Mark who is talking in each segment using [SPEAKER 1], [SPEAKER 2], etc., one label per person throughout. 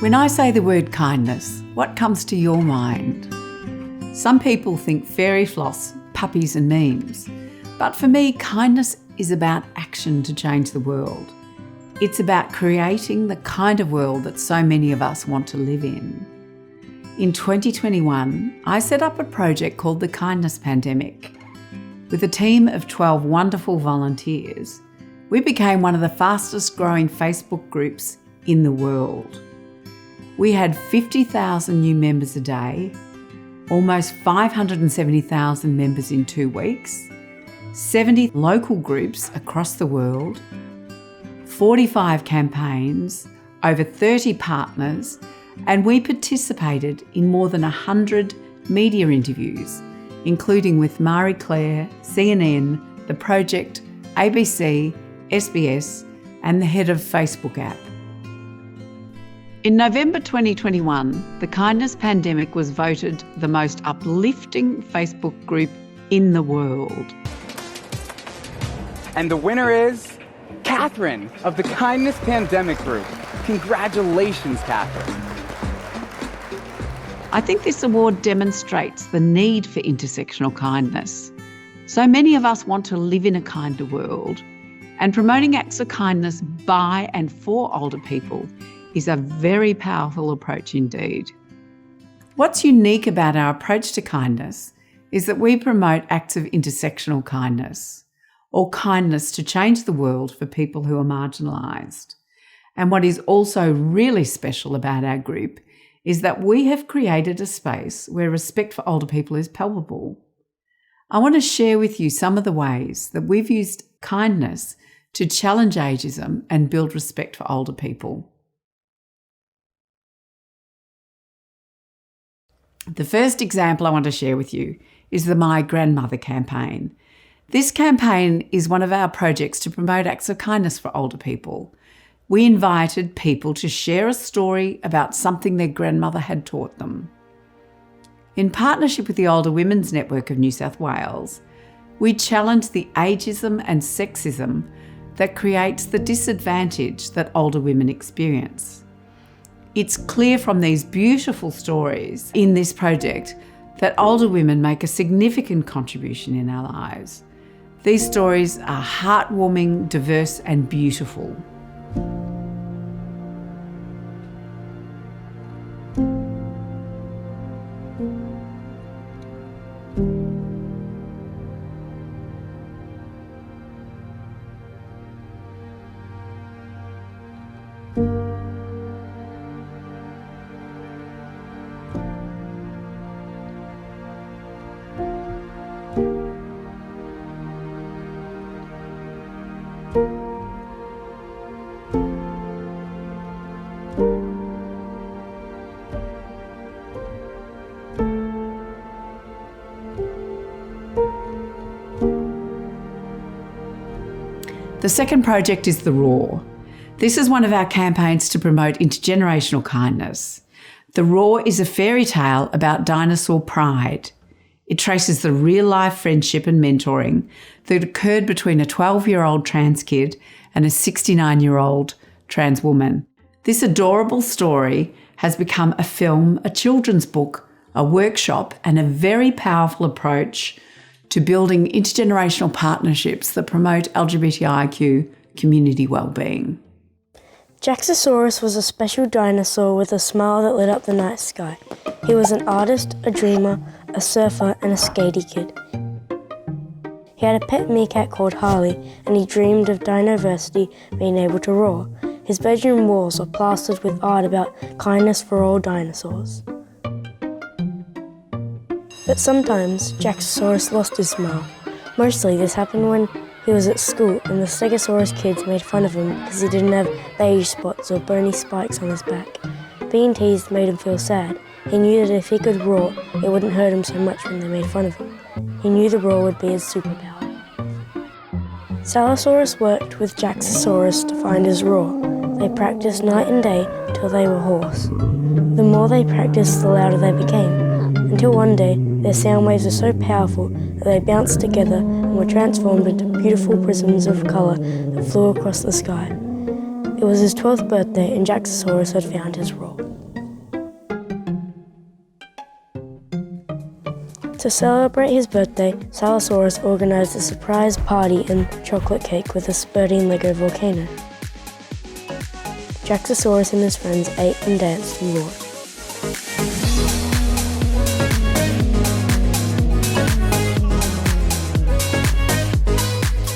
[SPEAKER 1] When I say the word kindness, what comes to your mind? Some people think fairy floss, puppies and memes. But for me, kindness is about action to change the world. It's about creating the kind of world that so many of us want to live in. In 2021, I set up a project called the Kindness Pandemic. With a team of 12 wonderful volunteers, we became one of the fastest growing Facebook groups in the world. We had 50,000 new members a day, almost 570,000 members in 2 weeks, 70 local groups across the world, 45 campaigns, over 30 partners, and we participated in more than 100 media interviews, including with Marie Claire, CNN, The Project, ABC, SBS, and the head of Facebook app. In November 2021, the Kindness Pandemic was voted the most uplifting Facebook group in the world.
[SPEAKER 2] And the winner is Catherine of the Kindness Pandemic Group. Congratulations, Catherine.
[SPEAKER 1] I think this award demonstrates the need for intersectional kindness. So many of us want to live in a kinder world, and promoting acts of kindness by and for older people is a very powerful approach indeed. What's unique about our approach to kindness is that we promote acts of intersectional kindness, or kindness to change the world for people who are marginalised. And what is also really special about our group is that we have created a space where respect for older people is palpable. I want to share with you some of the ways that we've used kindness to challenge ageism and build respect for older people. The first example I want to share with you is the My Grandmother campaign. This campaign is one of our projects to promote acts of kindness for older people. We invited people to share a story about something their grandmother had taught them. In partnership with the Older Women's Network of New South Wales, we challenged the ageism and sexism that creates the disadvantage that older women experience. It's clear from these beautiful stories in this project that older women make a significant contribution in our lives. These stories are heartwarming, diverse, and beautiful. The second project is The Raw. This is one of our campaigns to promote intergenerational kindness. The Raw is a fairy tale about dinosaur pride. It traces the real-life friendship and mentoring that occurred between a 12-year-old trans kid and a 69-year-old trans woman. This adorable story has become a film, a children's book, a workshop, and a very powerful approach to building intergenerational partnerships that promote LGBTIQ community wellbeing.
[SPEAKER 3] Jaxosaurus was a special dinosaur with a smile that lit up the night sky. He was an artist, a dreamer, a surfer, and a skatey kid. He had a pet meerkat called Harley, and he dreamed of Dinoversity being able to roar. His bedroom walls were plastered with art about kindness for all dinosaurs. But sometimes Jaxosaurus lost his smile. Mostly this happened when he was at school and the Stegosaurus kids made fun of him because he didn't have beige spots or bony spikes on his back. Being teased made him feel sad. He knew that if he could roar, it wouldn't hurt him so much when they made fun of him. He knew the roar would be his superpower. Stegosaurus worked with Jaxosaurus to find his roar. They practiced night and day till they were hoarse. The more they practiced, the louder they became, until one day their sound waves were so powerful that they bounced together and were transformed into beautiful prisms of colour that flew across the sky. It was his 12th birthday and Jaxosaurus had found his role. To celebrate his birthday, Salosaurus organised a surprise party and chocolate cake with a spurting Lego volcano. Jaxosaurus and his friends ate and danced and roared.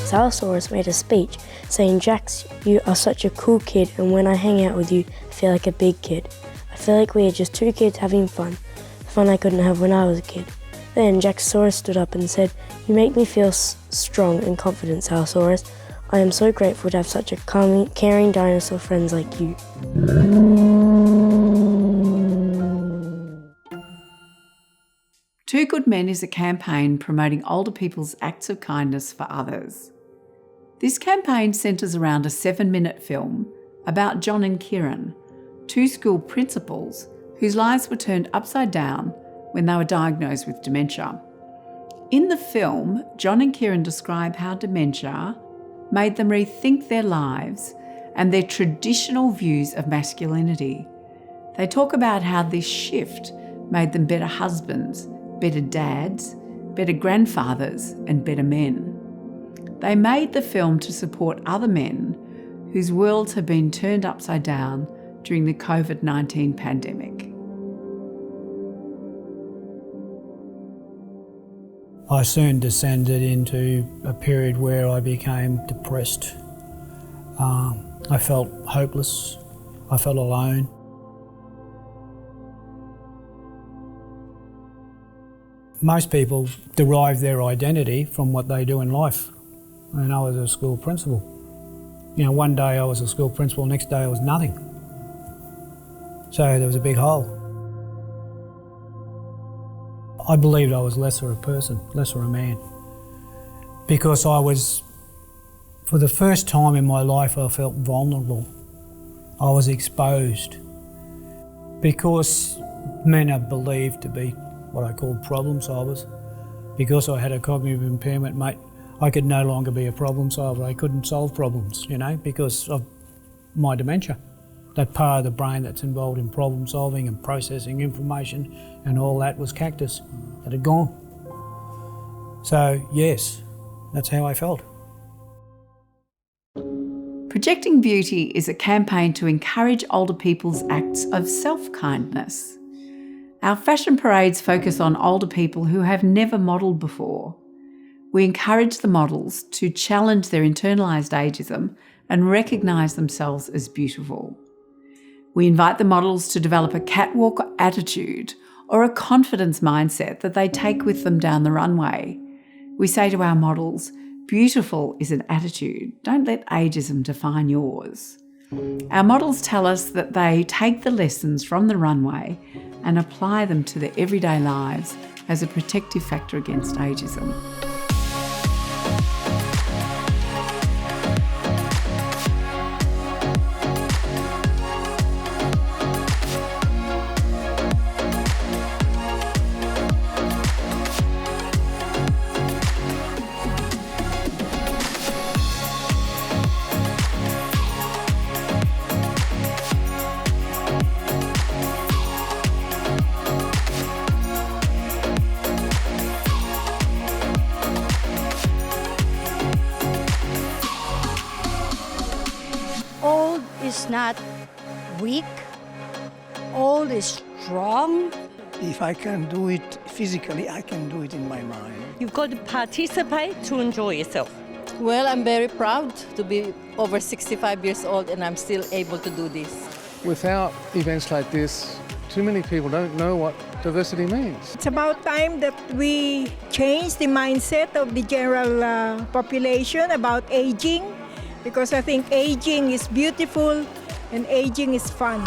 [SPEAKER 3] Salosaurus made a speech saying, "Jax, you are such a cool kid, and when I hang out with you, I feel like a big kid. I feel like we are just two kids having fun, the fun I couldn't have when I was a kid." Then Jaxosaurus stood up and said, "You make me feel strong and confident, Salosaurus. I am so grateful to have such a caring dinosaur friends like you."
[SPEAKER 1] Two Good Men is a campaign promoting older people's acts of kindness for others. This campaign centres around a 7-minute film about John and Kieran, two school principals whose lives were turned upside down when they were diagnosed with dementia. In the film, John and Kieran describe how dementia made them rethink their lives and their traditional views of masculinity. They talk about how this shift made them better husbands, better dads, better grandfathers, and better men. They made the film to support other men whose worlds had been turned upside down during the COVID-19 pandemic.
[SPEAKER 4] I soon descended into a period where I became depressed. I felt hopeless. I felt alone. Most people derive their identity from what they do in life. And I was a school principal. You know, one day I was a school principal, next day I was nothing. So there was a big hole. I believed I was lesser a person, lesser a man. Because I was, for the first time in my life, I felt vulnerable. I was exposed. Because men are believed to be what I call problem solvers. Because I had a cognitive impairment, mate, I could no longer be a problem solver. I couldn't solve problems, you know, because of my dementia. That part of the brain that's involved in problem solving and processing information and all that was cactus. That had gone. So, yes, that's how I felt.
[SPEAKER 1] Projecting Beauty is a campaign to encourage older people's acts of self-kindness. Our fashion parades focus on older people who have never modelled before. We encourage the models to challenge their internalised ageism and recognise themselves as beautiful. We invite the models to develop a catwalk attitude or a confidence mindset that they take with them down the runway. We say to our models, beautiful is an attitude. Don't let ageism define yours. Our models tell us that they take the lessons from the runway and apply them to their everyday lives as a protective factor against ageism.
[SPEAKER 5] Old is not weak. Old is strong.
[SPEAKER 6] If I can do it physically, I can do it in my mind.
[SPEAKER 7] You've got to participate to enjoy yourself.
[SPEAKER 8] Well, I'm very proud to be over 65 years old and I'm still able to do this.
[SPEAKER 9] Without events like this, too many people don't know what diversity means.
[SPEAKER 10] It's about time that we change the mindset of the general population about aging, because I think aging is beautiful and aging is fun.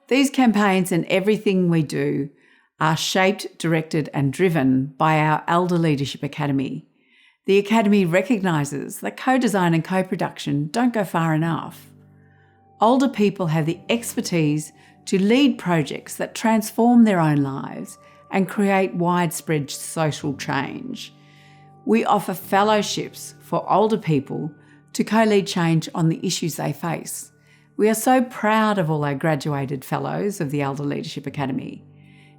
[SPEAKER 1] These campaigns and everything we do are shaped, directed and driven by our Elder Leadership Academy. The Academy recognises that co-design and co-production don't go far enough. Older people have the expertise to lead projects that transform their own lives and create widespread social change. We offer fellowships for older people to co-lead change on the issues they face. We are so proud of all our graduated fellows of the Elder Leadership Academy,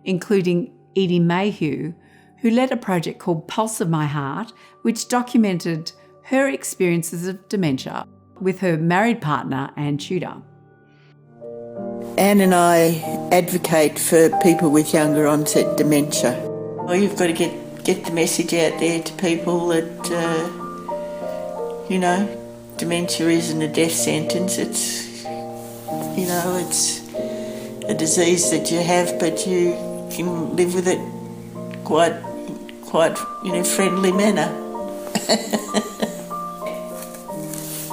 [SPEAKER 1] including Edie Mayhew, who led a project called Pulse of My Heart, which documented her experiences of dementia with her married partner, Anne Tudor.
[SPEAKER 11] Anne and I advocate for people with younger onset dementia. Well, you've got to get the message out there to people that, dementia isn't a death sentence. It's a disease that you have, but you can live with it quite friendly manner.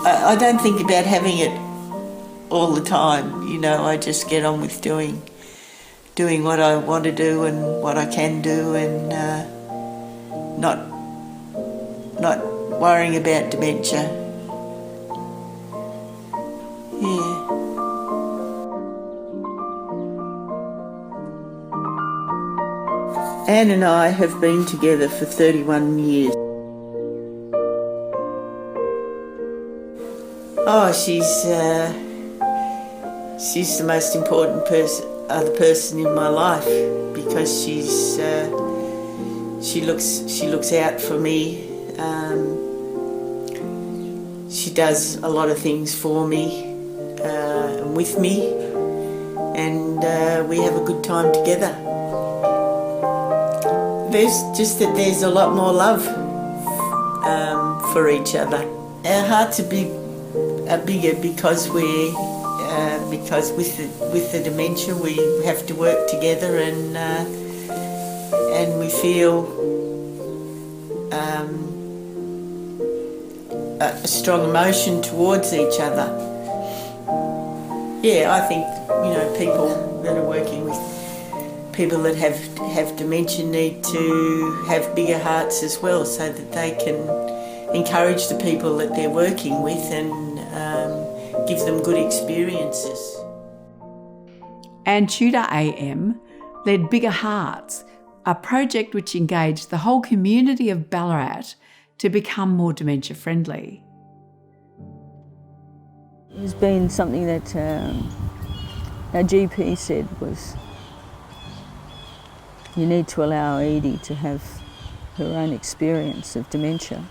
[SPEAKER 11] I don't think about having it all the time, I just get on with doing what I want to do and what I can do, and not worrying about dementia. Yeah. Anne and I have been together for 31 years. Oh, she's the most important other person in my life, because she looks out for me. She does a lot of things for me and with me, and we have a good time together. There's a lot more love for each other. Our hearts are bigger because with the dementia we have to work together, and we feel a strong emotion towards each other. Yeah, I think people that are working with people that have dementia need to have bigger hearts as well, so that they can encourage the people that they're working with and give them good experiences.
[SPEAKER 1] Anne Tudor AM led Bigger Hearts, a project which engaged the whole community of Ballarat to become more dementia friendly.
[SPEAKER 12] It's been something that our GP said was, you need to allow Edie to have her own experience of dementia.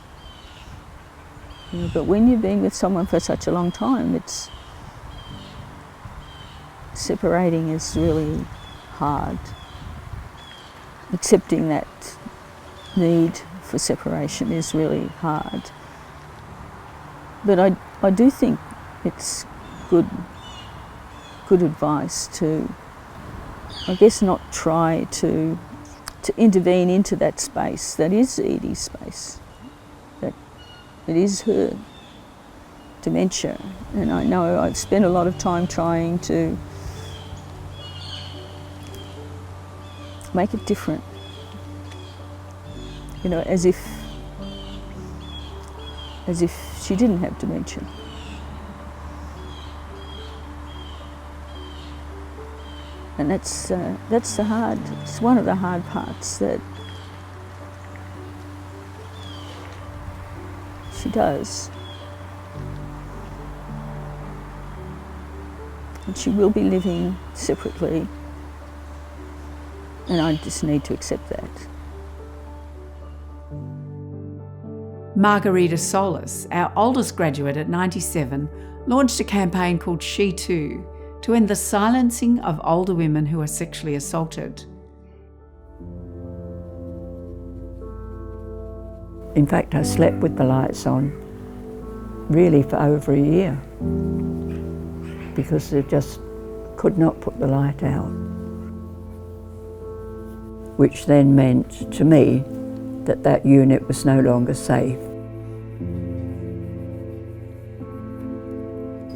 [SPEAKER 12] But when you've been with someone for such a long time, separating is really hard. Accepting that need for separation is really hard. But I do think it's good advice to, I guess, not try to intervene into that space that is Edie's space, that it is her dementia. And I know I've spent a lot of time trying to make it different, as if she didn't have dementia. And it's one of the hard parts that she does. And she will be living separately, and I just need to accept that.
[SPEAKER 1] Margarita Solis, our oldest graduate at 97, launched a campaign called She Too to end the silencing of older women who are sexually assaulted.
[SPEAKER 13] In fact, I slept with the lights on really for over a year because I just could not put the light out, which then meant to me that unit was no longer safe.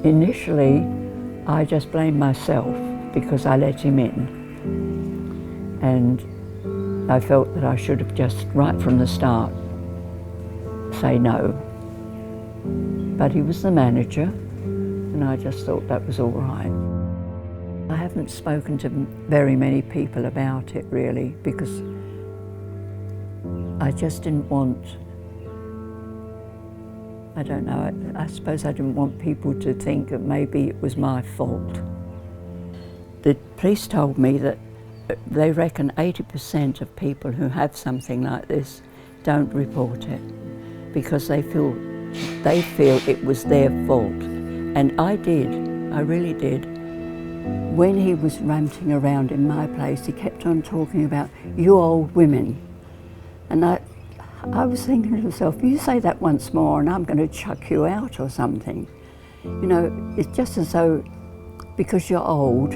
[SPEAKER 13] Initially, I just blamed myself because I let him in. And I felt that I should have just, right from the start, say no. But he was the manager, and I just thought that was all right. I haven't spoken to very many people about it, really, because I just didn't want, I don't know, I suppose I didn't want people to think that maybe it was my fault. The police told me that they reckon 80% of people who have something like this don't report it because they feel it was their fault. And I did, I really did. When he was ranting around in my place, he kept on talking about, you old women. And I was thinking to myself, you say that once more and I'm going to chuck you out or something. You know, it's just as though because you're old,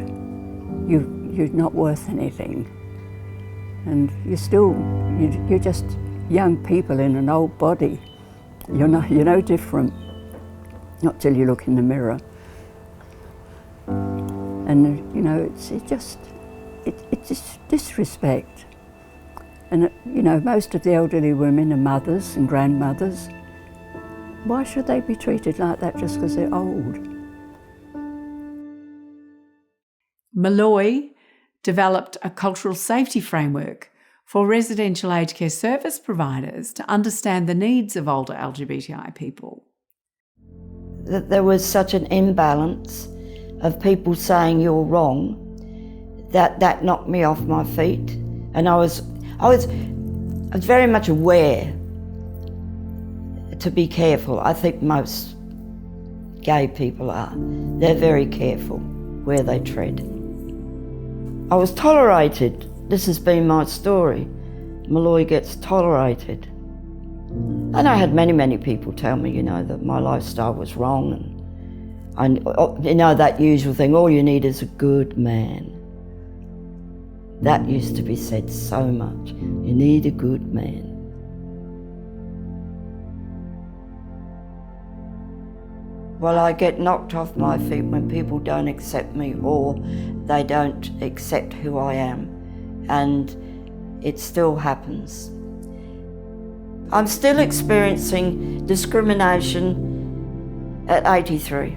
[SPEAKER 13] you're not worth anything. And you're just young people in an old body. You're no different, not till you look in the mirror. And you know, it's just disrespect. And you know, most of the elderly women are mothers and grandmothers. Why should they be treated like that just because they're old?
[SPEAKER 1] Molloy developed a cultural safety framework for residential aged care service providers to understand the needs of older LGBTI people.
[SPEAKER 14] That there was such an imbalance of people saying you're wrong, that knocked me off my feet. And I was very much aware to be careful. I think most gay people are. They're very careful where they tread. I was tolerated. This has been my story. Molloy gets tolerated. And I had many people tell me, you know, that my lifestyle was wrong, and you know, that usual thing, all you need is a good man. That used to be said so much. You need a good man. Well, I get knocked off my feet when people don't accept me or they don't accept who I am, and it still happens. I'm still experiencing discrimination at 83.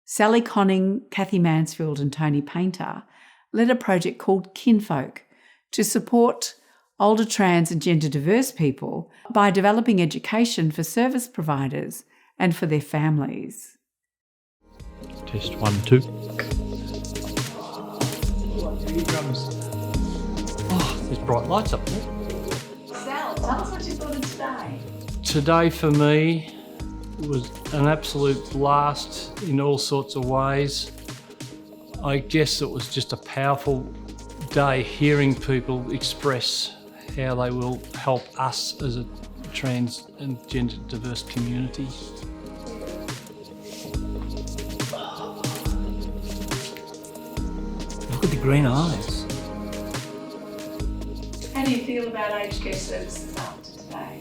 [SPEAKER 1] Sally Conning, Kathy Mansfield and Tony Painter led a project called Kinfolk to support older trans and gender diverse people by developing education for service providers and for their families.
[SPEAKER 15] Test 1, 2. Oh, there's bright lights up there.
[SPEAKER 1] Sal, tell us what you thought of today.
[SPEAKER 15] Today for me was an absolute blast in all sorts of ways. I guess it was just a powerful day hearing people express how they will help us as a trans and gender diverse community. Look at the green eyes.
[SPEAKER 1] How do you feel about aged care services after today?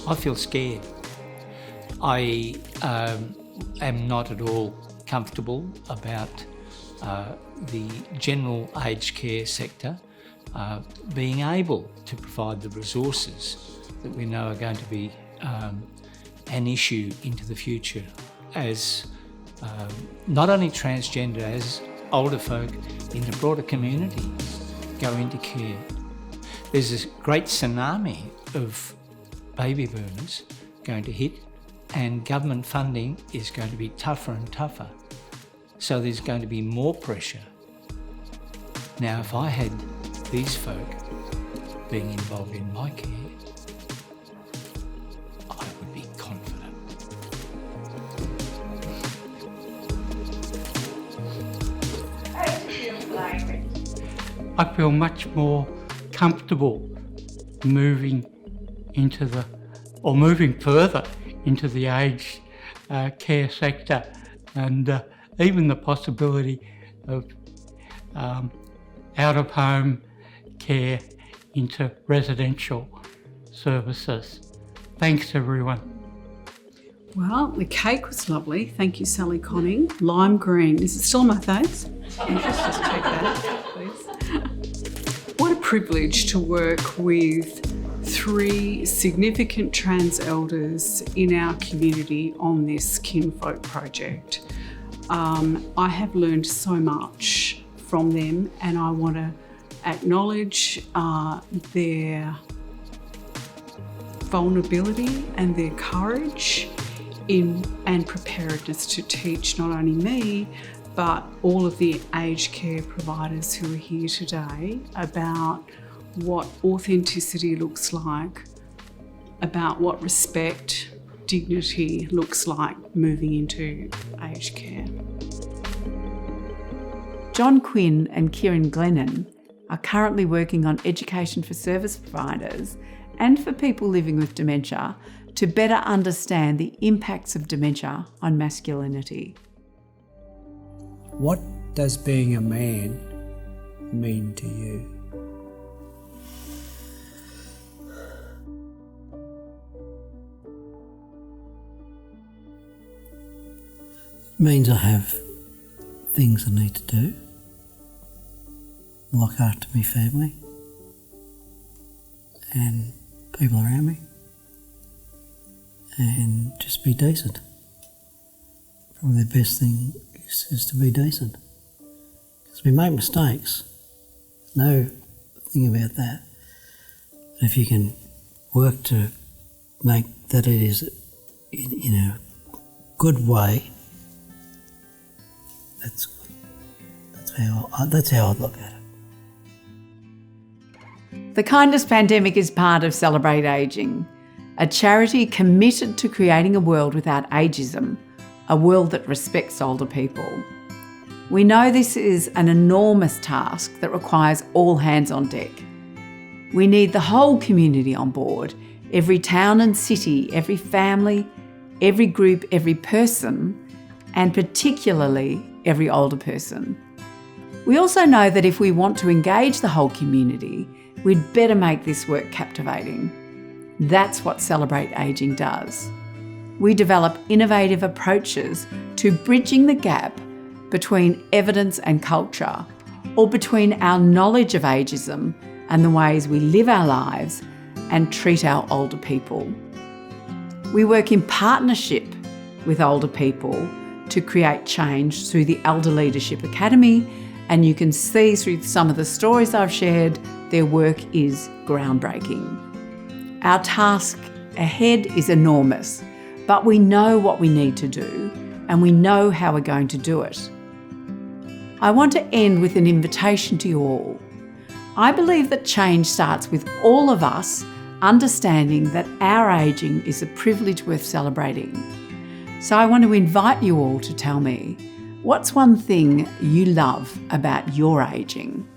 [SPEAKER 16] I feel scared. I am not at all comfortable about the general aged care sector being able to provide the resources that we know are going to be an issue into the future as not only transgender, as older folk in the broader community go into care. There's this great tsunami of baby boomers going to hit, and government funding is going to be tougher and tougher. So there's going to be more pressure. Now, if I had these folk being involved in my care, I would be confident.
[SPEAKER 1] How do you feel, Larry?
[SPEAKER 17] I feel much more comfortable moving further into the aged care sector, and even the possibility of out-of-home care into residential services. Thanks, everyone.
[SPEAKER 1] Well, the cake was lovely. Thank you, Sally Conning. Lime green. Is it still on my face? Just check that, please. What a privilege to work with 3 significant trans elders in our community on this Kinfolk project. I have learned so much from them, and I want to acknowledge their vulnerability and their courage and preparedness to teach not only me, but all of the aged care providers who are here today about what authenticity looks like, about what respect, dignity looks like moving into aged care. John Quinn and Kieran Glennon are currently working on education for service providers and for people living with dementia to better understand the impacts of dementia on masculinity.
[SPEAKER 4] What does being a man mean to you?
[SPEAKER 18] It means I have things I need to do, look after my family and people around me, and just be decent. Probably the best thing is to be decent. Because we make mistakes, no thing about that. But if you can work to make that it is in a good way, that's good. That's how I'd look at it.
[SPEAKER 1] The Kindness Pandemic is part of Celebrate Ageing, a charity committed to creating a world without ageism, a world that respects older people. We know this is an enormous task that requires all hands on deck. We need the whole community on board, every town and city, every family, every group, every person, and particularly every older person. We also know that if we want to engage the whole community, we'd better make this work captivating. That's what Celebrate Ageing does. We develop innovative approaches to bridging the gap between evidence and culture, or between our knowledge of ageism and the ways we live our lives and treat our older people. We work in partnership with older people to create change through the Elder Leadership Academy, and you can see through some of the stories I've shared, their work is groundbreaking. Our task ahead is enormous, but we know what we need to do and we know how we're going to do it. I want to end with an invitation to you all. I believe that change starts with all of us understanding that our ageing is a privilege worth celebrating. So I want to invite you all to tell me, what's one thing you love about your ageing?